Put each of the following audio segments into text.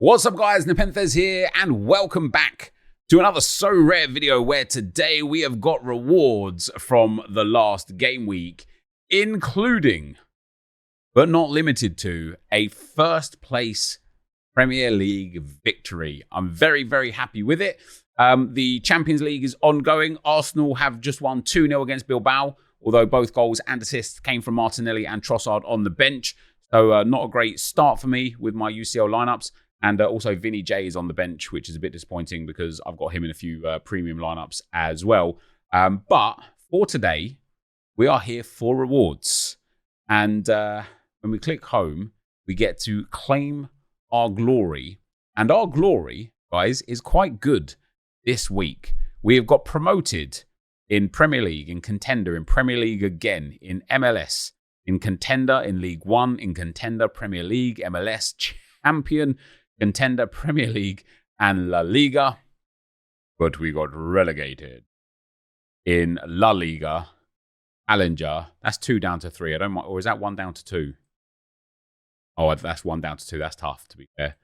What's up guys, NepentheZ here and welcome back to another Sorare video where today we have got rewards from the last game week, including, but not limited to, a first place Premier League victory. I'm very, very happy with it. The Champions League is ongoing. Arsenal have just won 2-0 against Bilbao, although both goals and assists came from Martinelli and Trossard on the bench. So not a great start for me with my UCL lineups. And also Vinny J is on the bench, which is a bit disappointing because I've got him in a few premium lineups as well. But for today, we are here for rewards. And when we click home, we get to claim our glory. And our glory, guys, is quite good this week. We have got promoted in Premier League, in Contender, in Premier League again, in MLS, in Contender, in League One, in Contender, Premier League, MLS, Champion, Contender, Premier League, and La Liga. But we got relegated in La Liga, Challenger. That's 2 down to 3. I don't mind. Or is that 1 down to 2? Oh, that's 1 down to 2. That's tough, to be fair.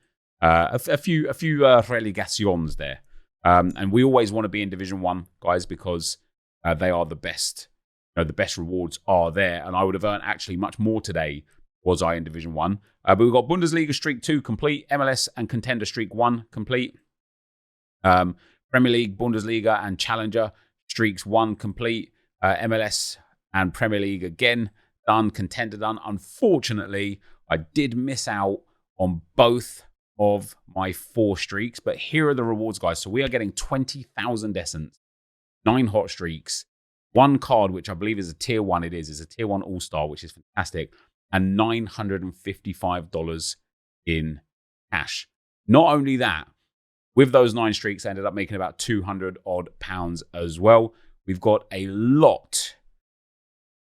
A few relegations there. And we always want to be in Division 1, guys, because they are the best. The best rewards are there. And I would have earned actually much more today was I in Division 1. But we've got Bundesliga Streak 2 complete, MLS and Contender Streak 1 complete. Premier League, Bundesliga and Challenger Streaks 1 complete. MLS and Premier League again done, Contender done. Unfortunately, I did miss out on both of my 4 streaks. But here are the rewards, guys. So we are getting 20,000 essence, 9 hot streaks, 1 card, which I believe is a tier 1. It is a tier 1 all-star, which is fantastic. And $955 in cash. Not only that, with those 9 streaks, I ended up making about 200 odd pounds as well. We've got a lot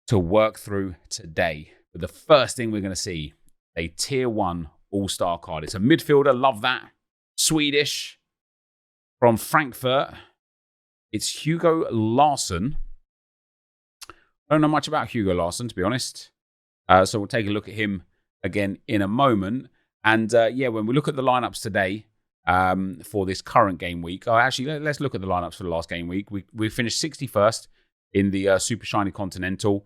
to work through today. But the first thing we're going to see, a tier 1 all-star card. It's a midfielder, love that. Swedish, from Frankfurt. It's Hugo Larsson. I don't know much about Hugo Larsson, to be honest. So we'll take a look at him again in a moment. And yeah, when we look at the lineups today for this current game week, actually, let's look at the lineups for the last game week. We finished 61st in the Super Shiny Continental.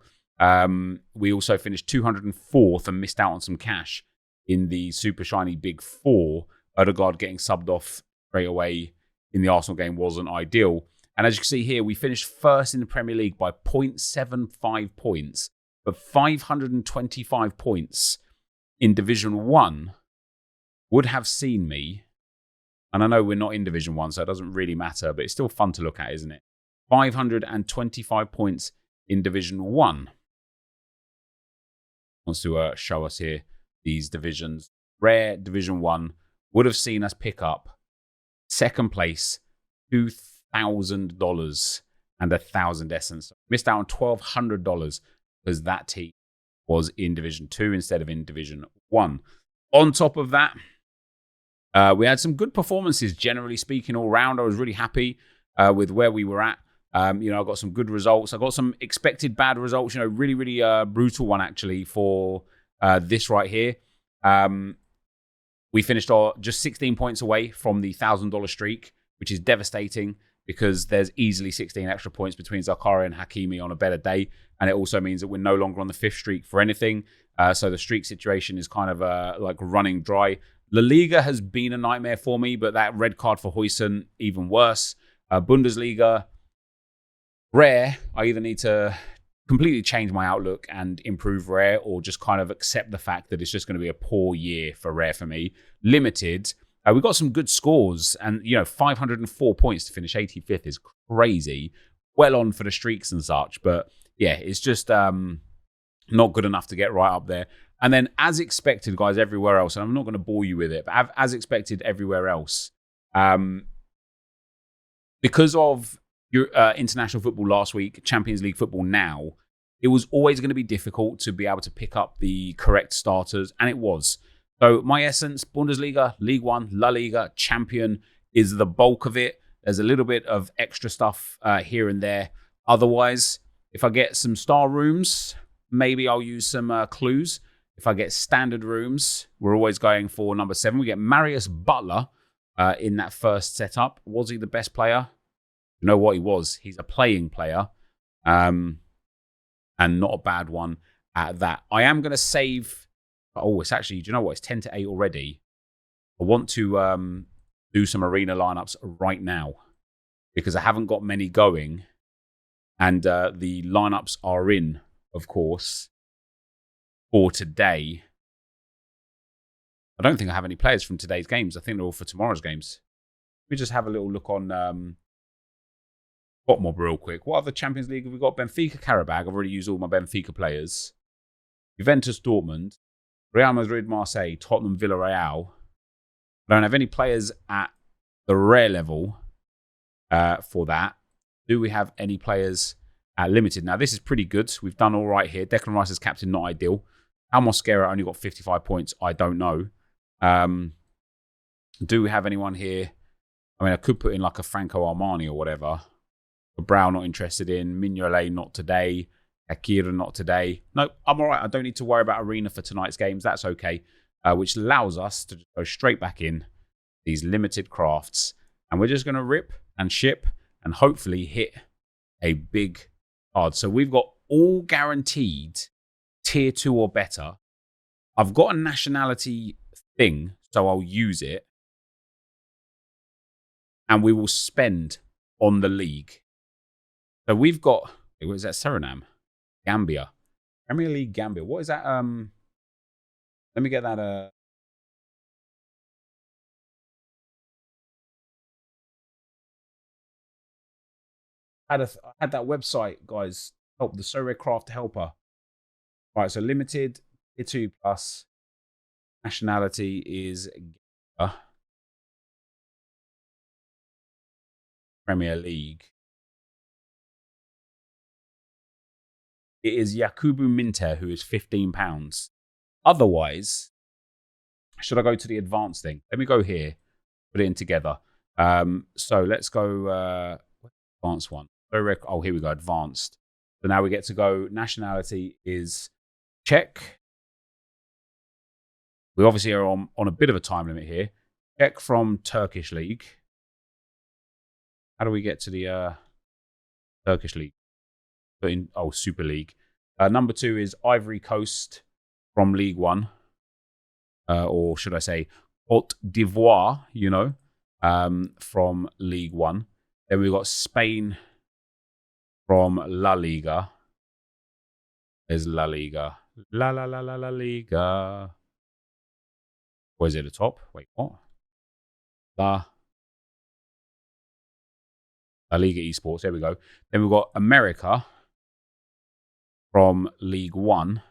We also finished 204th and missed out on some cash in the Super Shiny Big 4. Odegaard getting subbed off straight away in the Arsenal game wasn't ideal. And as you can see here, we finished first in the Premier League by 0.75 points. But 525 points in Division 1 would have seen me, and I know we're not in Division 1, so it doesn't really matter, but it's still fun to look at, isn't it? 525 points in Division 1. Wants to show us here these divisions. Rare Division 1 would have seen us pick up second place, $2,000 and 1,000 essence. Missed out on $1,200. Because that team was in Division 2 instead of in Division 1. On top of that, we had some good performances, generally speaking, all round. I was really happy with where we were at. I got some good results. I got some expected bad results, really, really brutal one, actually, for this right here. We finished just 16 points away from the $1,000 streak, which is devastating because there's easily 16 extra points between Zakari and Hakimi on a better day. And it also means that we're no longer on the 5th streak for anything. So the streak situation is kind of like running dry. La Liga has been a nightmare for me, but that red card for Huijsen, even worse. Bundesliga, rare. I either need to completely change my outlook and improve rare or just kind of accept the fact that it's just going to be a poor year for rare for me. Limited. We got some good scores and, 504 points to finish 85th is crazy. Well on for the streaks and such, but yeah, it's just not good enough to get right up there. And then as expected, guys, everywhere else, and I'm not going to bore you with it, but as expected everywhere else, because of your international football last week, Champions League football now, it was always going to be difficult to be able to pick up the correct starters, and it was. So my essence, Bundesliga, League One, La Liga, Champion is the bulk of it. There's a little bit of extra stuff here and there. Otherwise, if I get some star rooms, maybe I'll use some clues If I get standard rooms, we're always going for number 7. We get Marius Butler in that first setup. Was he the best player? You know what he was? He's a playing player. And not a bad one at that. I am going to save... Oh, it's actually... Do you know what? It's 10 to 8 already. I want to do some arena lineups right now because I haven't got many going. And the lineups are in, of course, for today. I don't think I have any players from today's games. I think they're all for tomorrow's games. Let me just have a little look on Botmob real quick. What other Champions League have we got? Benfica Karabag. I've already used all my Benfica players. Juventus Dortmund. Real Madrid Marseille. Tottenham Villarreal. I don't have any players at the rare level for that. Do we have any players at limited? Now, this is pretty good. We've done all right here. Declan Rice as captain, not ideal. Al Mosquera only got 55 points. I don't know. Do we have anyone here? I mean, I could put in like a Franco Armani or whatever. Brow not interested in. Mignolet not today. Akira not today. No, I'm all right. I don't need to worry about arena for tonight's games. That's okay. Which allows us to go straight back in these limited crafts. And we're just going to rip and ship and hopefully hit a big card. So we've got all guaranteed tier 2 or better. I've got a nationality thing, so I'll use it. And we will spend on the league. So we've got, what is that, Suriname? Gambia. Premier League Gambia. What is that? Let me get that. I had that website, guys. Help the Sorare Craft Helper. Right, so limited, tier 2 plus. Nationality is Premier League. It is Yakubu Minter, who is £15. Otherwise, should I go to the advanced thing? Let me go here, put it in together. So let's go advanced one. Oh, here we go, advanced. So now we get to go, nationality is Czech. We obviously are on a bit of a time limit here. Czech from Turkish League. How do we get to the Turkish League? Super League. Number 2 is Ivory Coast from League 1. Or should I say Côte d'Ivoire, from League 1. Then we've got Spain from La Liga. There's La Liga. La Liga. Where's it at the top? Wait, what? La Liga Esports. There we go. Then we've got America from League 1.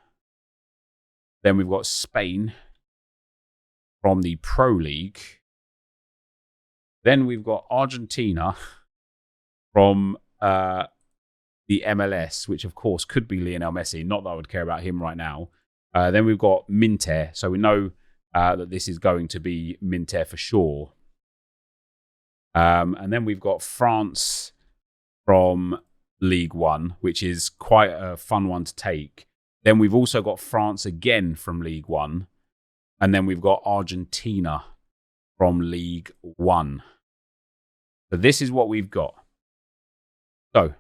Then we've got Spain from the Pro League. Then we've got Argentina from the MLS, which of course could be Lionel Messi. Not that I would care about him right now. Then we've got Minter. So we know that this is going to be Minter for sure. And then we've got France from League 1, which is quite a fun one to take. Then we've also got France again from League 1. And then we've got Argentina from League 1. So this is what we've got. So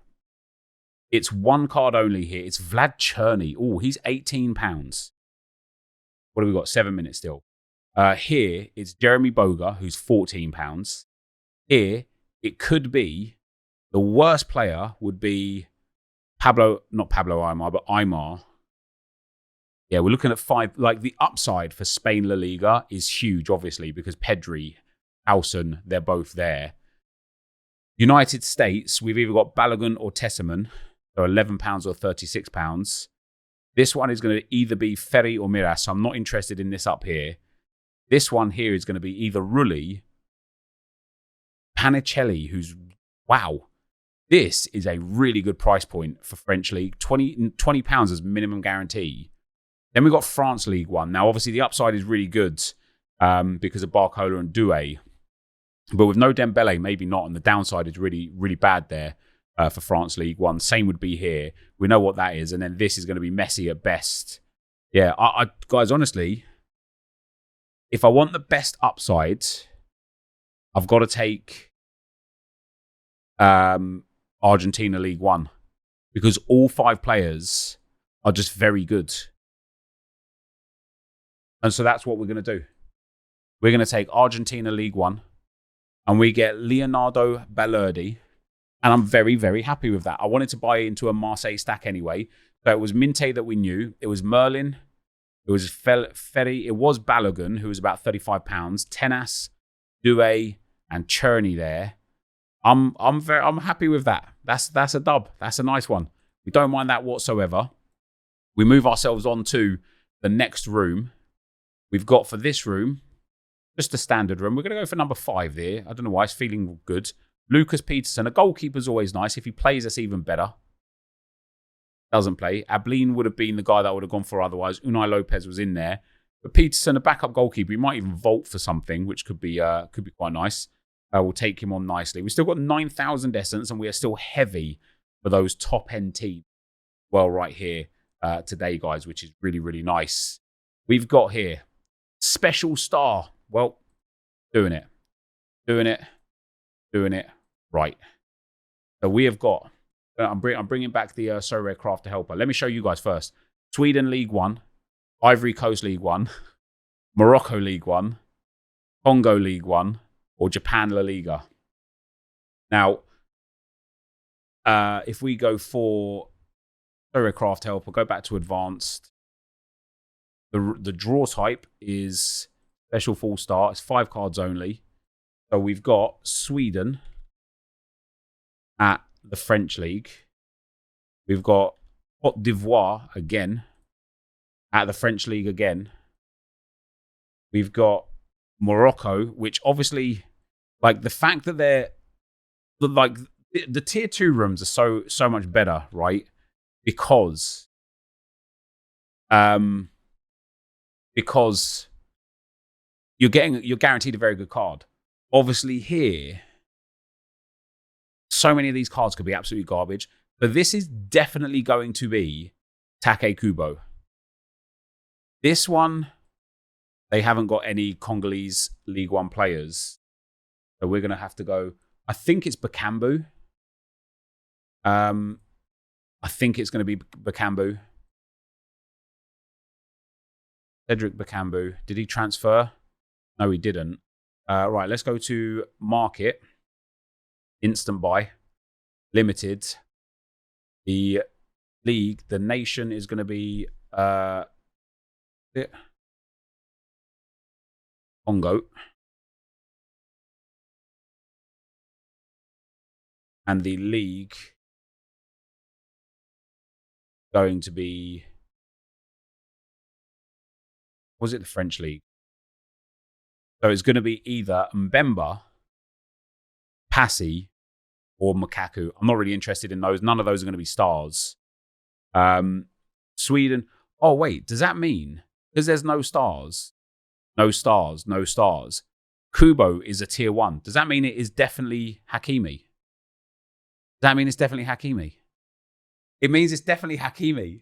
it's one card only here. It's Vlad Cherny. Oh, he's £18. What have we got? 7 minutes still. Here, it's Jeremy Boga, who's £14. Here, it could be, the worst player would be not Pablo Aimar, but Aimar. Yeah, we're looking at 5. Like, the upside for Spain La Liga is huge, obviously, because Pedri, Alson, they're both there. United States, we've either got Balogun or Tesserman, so £11 or £36. This one is going to either be Ferry or Miras, so I'm not interested in this up here. This one here is going to be either Rulli, Panicelli, who's, wow. This is a really good price point for French League. £20 as minimum guarantee. Then we've got France League 1. Now, obviously, the upside is really good because of Barcola and Doué. But with no Dembele, maybe not. And the downside is really, really bad there for France League 1. Same would be here. We know what that is. And then this is going to be Messi at best Yeah, guys, honestly, if I want the best upside, I've got to take Argentina League One, because all 5 players are just very good. And so that's what we're going to do. We're going to take Argentina League One, and we get Leonardo Balerdi. And I'm very, very happy with that. I wanted to buy into a Marseille stack anyway. So it was Minte that we knew. It was Merlin. It was Ferry. It was Balogun, who was about £35. Tenas, Doué, and Cherney there. I'm happy with that. That's a dub. That's a nice one. We don't mind that whatsoever. We move ourselves on to the next room. We've got for this room, just a standard room. We're going to go for number 5 there. I don't know why. It's feeling good. Lucas Peterson. A goalkeeper's always nice. If he plays, that's even better. Doesn't play. Ablin would have been the guy that I would have gone for otherwise. Unai Lopez was in there. But Peterson, a backup goalkeeper, he might even vault for something, which could be quite nice. We'll take him on nicely. We've still got 9,000 essence, and we are still heavy for those top-end teams. Well, right here today, guys, which is really, really nice. We've got here special star. Well, doing it right. So we have got. I'm bringing back the Sorare Crafter Helper. Let me show you guys first. Sweden League 1, Ivory Coast League 1, Morocco League 1, Congo League 1, or Japan La Liga. Now, if we go for Sorare Craft Helper, go back to advanced. The draw type is special full start. It's 5 cards only. So we've got Sweden at the French League. We've got Cote d'Ivoire again at the French League again. We've got Morocco, which obviously, like, the fact that they're like the tier 2 rooms are so much better, right? Because you're guaranteed a very good card. Obviously here, so many of these cards could be absolutely garbage, but this is definitely going to be Take Kubo. This one, they haven't got any Congolese League 1 players, so we're going to have to go. I think it's Bakambu. I think it's going to be Bakambu. Cedric Bakambu. Did he transfer? No, he didn't. Right, let's go to market. Instant buy. Limited. The league, the nation is going to be Congo. And the league going to be, was it the French league? So it's going to be either Mbemba, Passy, or Makaku. I'm not really interested in those. None of those are going to be stars. Sweden. Oh, wait. Does that mean, because there's no stars, Kubo is a tier 1. Does that mean it is definitely Hakimi? Does that mean it's definitely Hakimi? It means it's definitely Hakimi.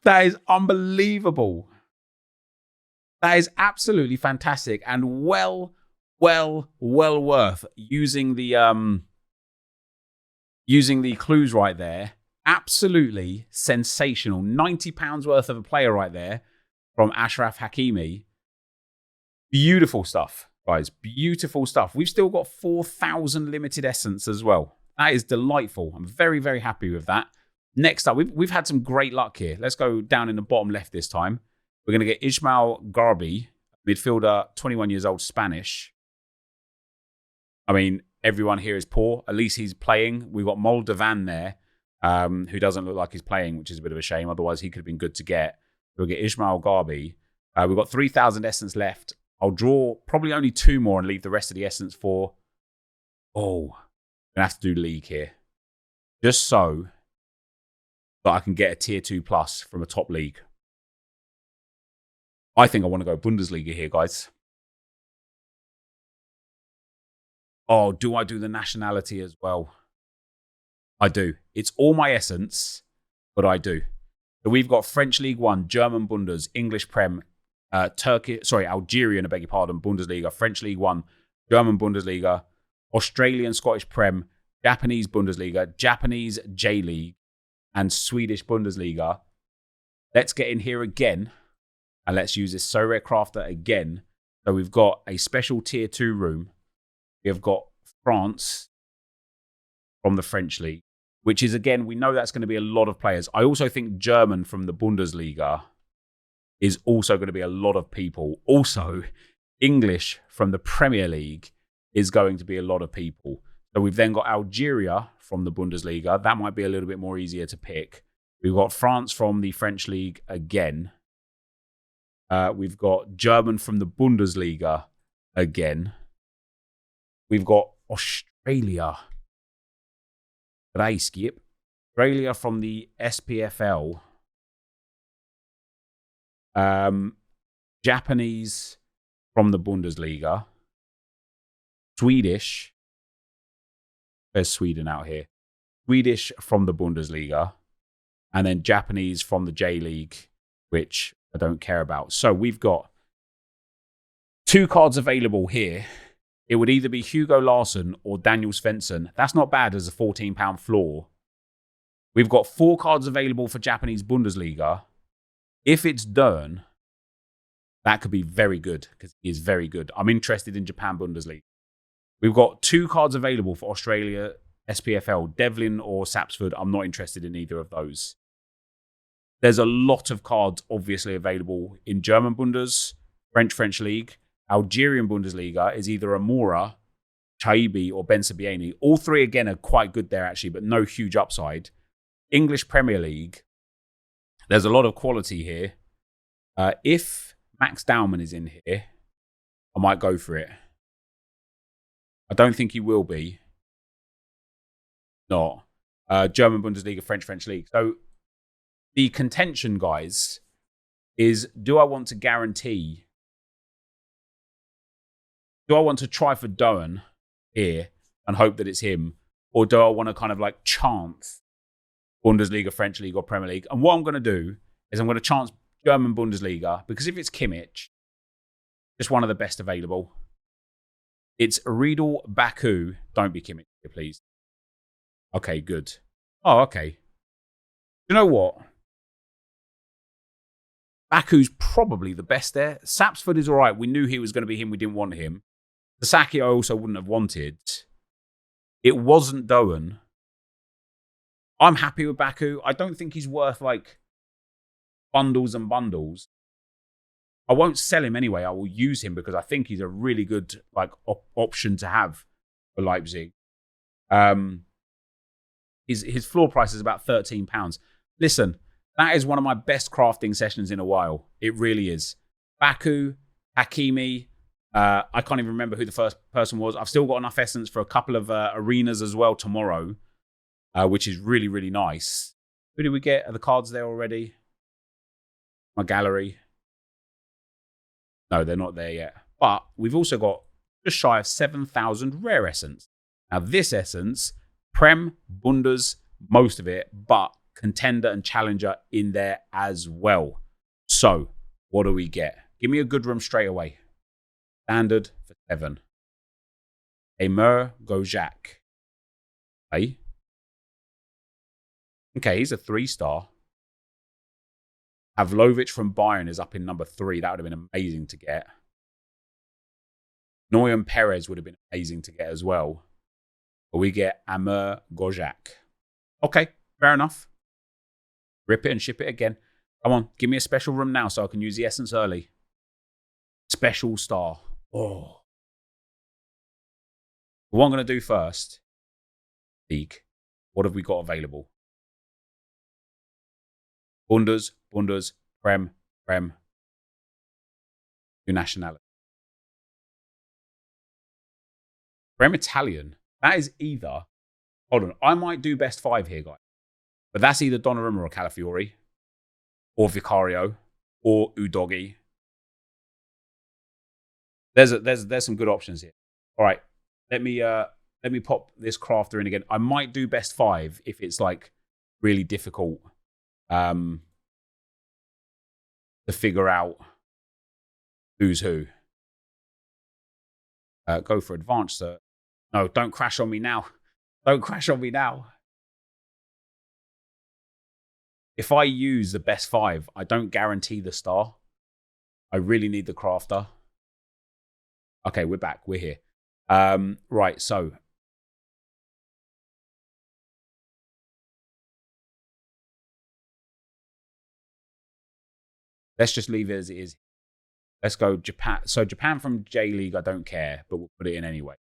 That is unbelievable. That is absolutely fantastic, and well worth using the clues right there. Absolutely sensational. £90 worth of a player right there from Ashraf Hakimi. Beautiful stuff, guys. Beautiful stuff. We've still got 4,000 limited essence as well. That is delightful. I'm very, very happy with that. Next up, we've had some great luck here. Let's go down in the bottom left this time. We're going to get Ismail Garbi, midfielder, 21 years old, Spanish. I mean, everyone here is poor. At least he's playing. We've got Moldovan there, who doesn't look like he's playing, which is a bit of a shame. Otherwise, he could have been good to get. We'll get Ismail Garbi. We've got 3,000 essence left. I'll draw probably only 2 more and leave the rest of the essence for... Oh, I'm going to have to do league here. Just so that I can get a tier 2 plus from a top league. I think I want to go Bundesliga here, guys. Oh, do I do the nationality as well? I do. It's all my essence, but I do. So we've got French League One, German Bundes, English Prem, Algerian, I beg your pardon, Bundesliga, French League One, German Bundesliga, Australian Scottish Prem, Japanese Bundesliga, Japanese J-League, and Swedish Bundesliga. Let's get in here again, and let's use this Sorare Crafter again. So we've got a special tier 2 room. We've got France from the French League, which is, again, we know that's going to be a lot of players. I also think German from the Bundesliga is also going to be a lot of people. Also, English from the Premier League is going to be a lot of people. So we've then got Algeria from the Bundesliga. That might be a little bit more easier to pick. We've got France from the French League again. We've got German from the Bundesliga again. We've got Australia. G'day, Skip. Australia from the SPFL. Japanese from the Bundesliga. Swedish. There's Sweden out here. Swedish from the Bundesliga. And then Japanese from the J-League, which I don't care about. So we've got 2 cards available here. It would either be Hugo Larsson or Daniel Svensson. That's not bad as a £14 floor. We've got 4 cards available for Japanese Bundesliga. If it's Dern, that could be very good because he is very good. I'm interested in Japan Bundesliga. We've got 2 cards available for Australia SPFL, Devlin or Sapsford. I'm not interested in either of those. There's a lot of cards obviously available in German Bundes, French League. Algerian Bundesliga is either Amora, Chaibi, or Ben Sebaini. All 3, again, are quite good there, actually, but no huge upside. English Premier League, there's a lot of quality here. If Max Dowman is in here, I might go for it. I don't think he will be. Not. German Bundesliga, French League. So the contention, guys, is do I want to guarantee... Do I want to try for Doan here and hope that it's him? Or do I want to kind of like chance Bundesliga, French League, or Premier League? And what I'm going to do is I'm going to chance German Bundesliga because if it's Kimmich, just one of the best available. It's Riedel, Baku. Don't be Kimmich here, please. Okay, good. Oh, okay. You know what? Baku's probably the best there. Sapsford is all right. We knew he was going to be him. We didn't want him. Sasaki I also wouldn't have wanted. It wasn't Doan. I'm happy with Baku. I don't think he's worth like bundles and bundles. I won't sell him anyway. I will use him because I think he's a really good like option to have for Leipzig. His floor price is about £13. Listen, that is one of my best crafting sessions in a while. It really is. Baku, Hakimi. I can't even remember who the first person was. I've still got enough essence for a couple of arenas as well tomorrow, which is really, really nice. Who did we get? Are the cards there already? My gallery. No, they're not there yet. But we've also got just shy of 7,000 rare essence. Now, this essence, Prem, Bundes, most of it, but Contender and Challenger in there as well. So, what do we get? Give me a good room straight away. Standard for 7. Emir Gojak. Hey. Okay, he's a 3-star. Havlovic from Bayern is up in number 3. That would have been amazing to get. Noyan Perez would have been amazing to get as well. But we get Emir Gojak. Okay, fair enough. Rip it and ship it again. Come on, give me a special room now so I can use the essence early. Special star. Oh. What I'm going to do first, League. What have we got available? Bundes, Prem. New nationality. Prem Italian. That is either... Hold on. I might do best 5 here, guys. But that's either Donnarumma or Calafiori. Or Vicario. Or Udogi. There's some good options here. All right. Let me pop this crafter in again. I might do best 5 if it's like really difficult. to figure out who's who. Go for advanced, sir. No, don't crash on me now. Don't crash on me now. If I use the best 5, I don't guarantee the star. I really need the crafter. Okay, we're back. We're here. Right, so. Let's just leave it as it is. Let's go Japan. So Japan from J League, I don't care, but we'll put it in anyway.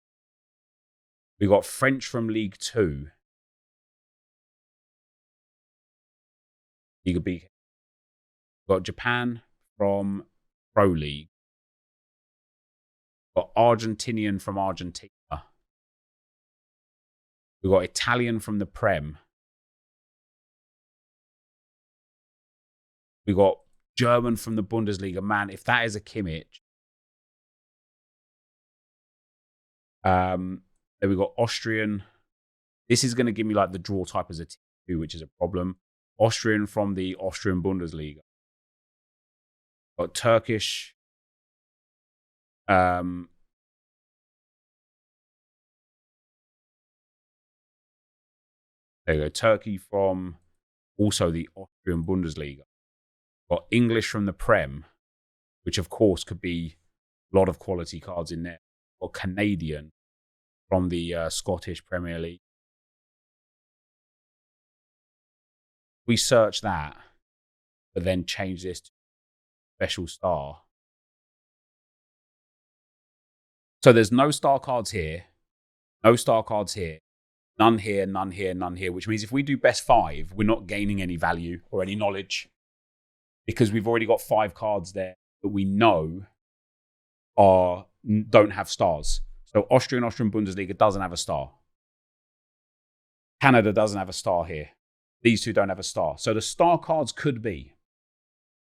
We got French from League 2. League B. We got Japan from Pro League. We got Argentinian from Argentina. We got Italian from the Prem. We got German from the Bundesliga. Man, if that is a Kimmich. Then we got Austrian. This is going to give me like the draw type as a T2, which is a problem. Austrian from the Austrian Bundesliga. Got Turkish. There you go. Turkey from also the Austrian Bundesliga. Got English from the Prem, which of course could be a lot of quality cards in there. Got Canadian from the Scottish Premier League. We search that, but then change this to special star. So there's no star cards here, no star cards here, none here, none here, none here, which means if we do best 5, we're not gaining any value or any knowledge because we've already got 5 cards there that we know don't have stars. So Austrian Bundesliga doesn't have a star. Canada doesn't have a star here. These two don't have a star. So the star cards could be.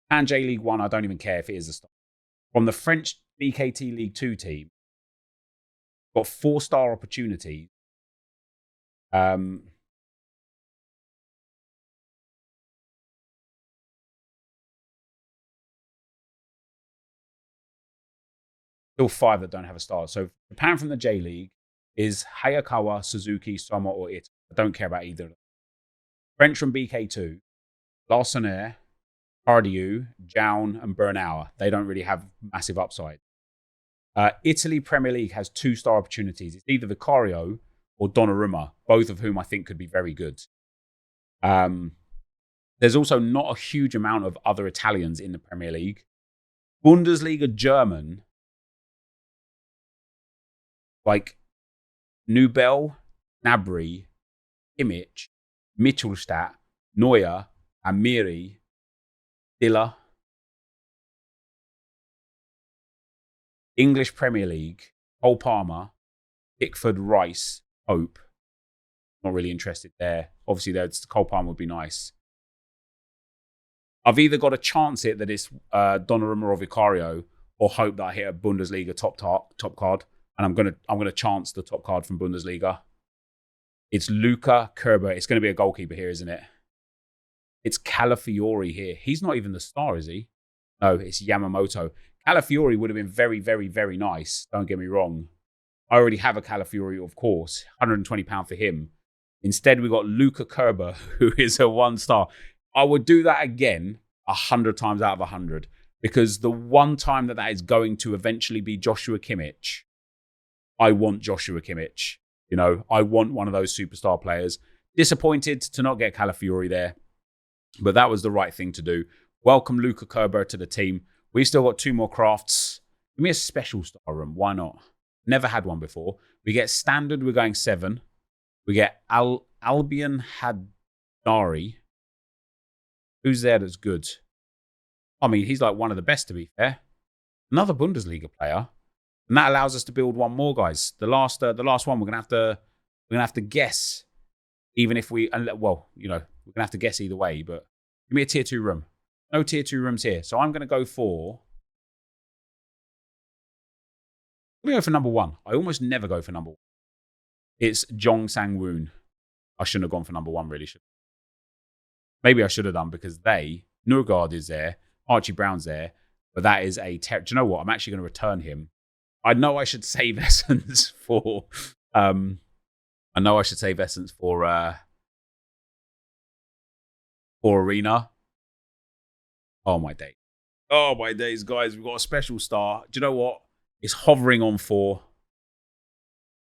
And J League 1, I don't even care if it is a star. From the French BKT League 2 team, got 4-star opportunities. Still 5 that don't have a star. So Japan from the J League is Hayakawa, Suzuki, Soma, or It. I don't care about either of them. French from BK2, Larsenaire, Cardieu, Jaun, and Bernauer. They don't really have massive upside. Italy Premier League has 2-star opportunities. It's either Vicario or Donnarumma, both of whom I think could be very good. There's also not a huge amount of other Italians in the Premier League. Bundesliga German, like Nubel, Gnabry, Kimmich, Mittelstadt, Neuer, Amiri, Dilla. English Premier League, Cole Palmer, Pickford, Rice, Hope. Not really interested there. Obviously, Cole Palmer would be nice. I've either got to chance it that it's Donnarumma or Vicario, or hope that I hit a Bundesliga top card, and I'm gonna chance the top card from Bundesliga. It's Luca Kerber. It's going to be a goalkeeper here, isn't it? It's Calafiori here. He's not even the star, is he? No, it's Yamamoto. Calafiori would have been very, very, very nice. Don't get me wrong. I already have a Calafiori, of course. £120 for him. Instead, we got Luca Kerber, who is a 1-star. I would do that again 100 times out of 100 because the one time that is going to eventually be Joshua Kimmich, I want Joshua Kimmich. You know, I want one of those superstar players. Disappointed to not get Calafiori there, but that was the right thing to do. Welcome Luca Kerber to the team. We've still got 2 more crafts. Give me a special star room. Why not? Never had one before. We get standard. We're going 7. We get Albion Hadari. Who's there that's good? I mean, he's like one of the best, to be fair. Another Bundesliga player. And that allows us to build one more, guys. The last one, we're gonna have to guess, even if we, well, you know, we're gonna have to guess either way. But give me a tier 2 room. No tier 2 rooms here, so I'm gonna go for. I'm gonna go for number 1. I almost never go for number 1. It's Jong Sang-woon. I shouldn't have gone for number 1, really. Maybe I should have done because Nurgaard is there. Archie Brown's there, but that is a do you know what? I'm actually going to return him. I know I should save Essence for Arena. Oh my day. Oh my days, guys. We've got a special star. Do you know what? It's hovering on 4.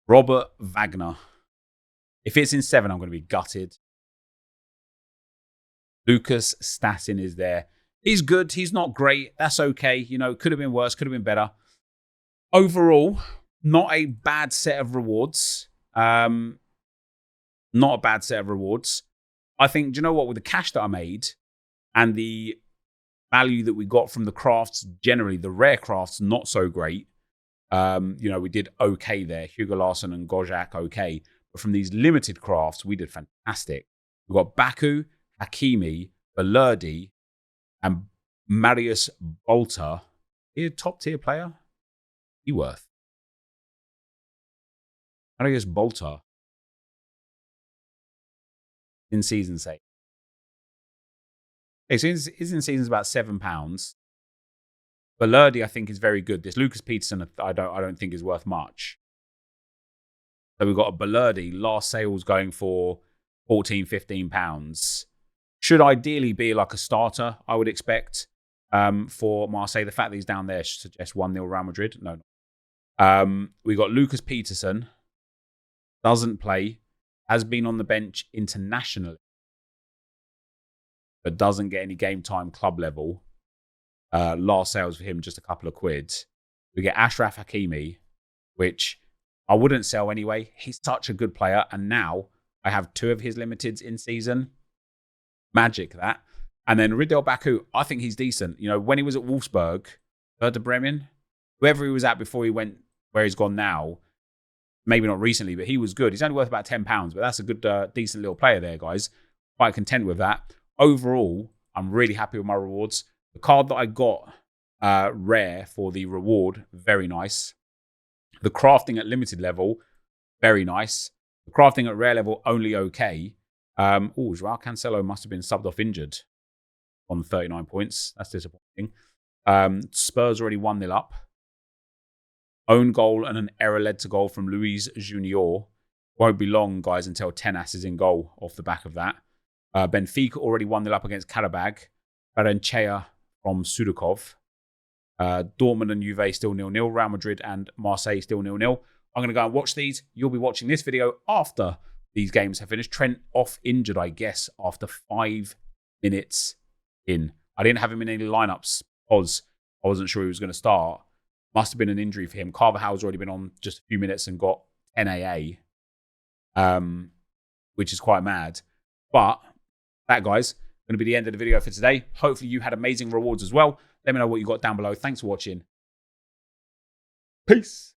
Robert Wagner. If it's in 7, I'm going to be gutted. Lucas Stassin is there. He's good. He's not great. That's okay. You know, could have been worse. Could have been better. Overall, not a bad set of rewards. Not a bad set of rewards. I think, do you know what? With the cash that I made and the value that we got from the crafts, generally, the rare crafts, not so great. You know, we did okay there. Hugo Larsson and Gojak, okay. But from these limited crafts, we did fantastic. We got Baku, Hakimi, Balerdi, and Marius Bolter. He a top tier player? He worth. Marius Bolter. In season sake. Okay, so his in season's about £7. Balerdi, I think, is very good. This Lucas Peterson, I don't think is worth much. So we've got a Balerdi, last sales going for £14, £15. Should ideally be like a starter, I would expect, for Marseille. The fact that he's down there suggests 1-0 Real Madrid. No. We got Lucas Peterson, doesn't play, has been on the bench internationally, but doesn't get any game time club level. Last sales for him, just a couple of quid. We get Ashraf Hakimi, which I wouldn't sell anyway. He's such a good player. And now I have 2 of his limiteds in season. Magic, that. And then Ridel Baku, I think he's decent. You know, when he was at Wolfsburg, Werder Bremen, whoever he was at before he went where he's gone now, maybe not recently, but he was good. He's only worth about £10, but that's a good, decent little player there, guys. Quite content with that. Overall, I'm really happy with my rewards. The card that I got rare for the reward, very nice. The crafting at limited level, very nice. The crafting at rare level, only okay. Joao Cancelo must have been subbed off injured on 39 points. That's disappointing. Spurs already 1-0 up. Own goal and an error led to goal from Luis Junior. Won't be long, guys, until Tenas is in goal off the back of that. Benfica already 1-0 up against Karabag. Barenchea from Sudakov. Dortmund and Juve still 0-0. Real Madrid and Marseille still 0-0. I'm going to go and watch these. You'll be watching this video after these games have finished. Trent off injured, I guess, after 5 minutes in. I didn't have him in any lineups because I wasn't sure he was going to start. Must have been an injury for him. Carvajal's already been on just a few minutes and got 10 AA, which is quite mad. But that, guys, going to be the end of the video for today. Hopefully you had amazing rewards as well. Let me know what you got down below. Thanks for watching. Peace.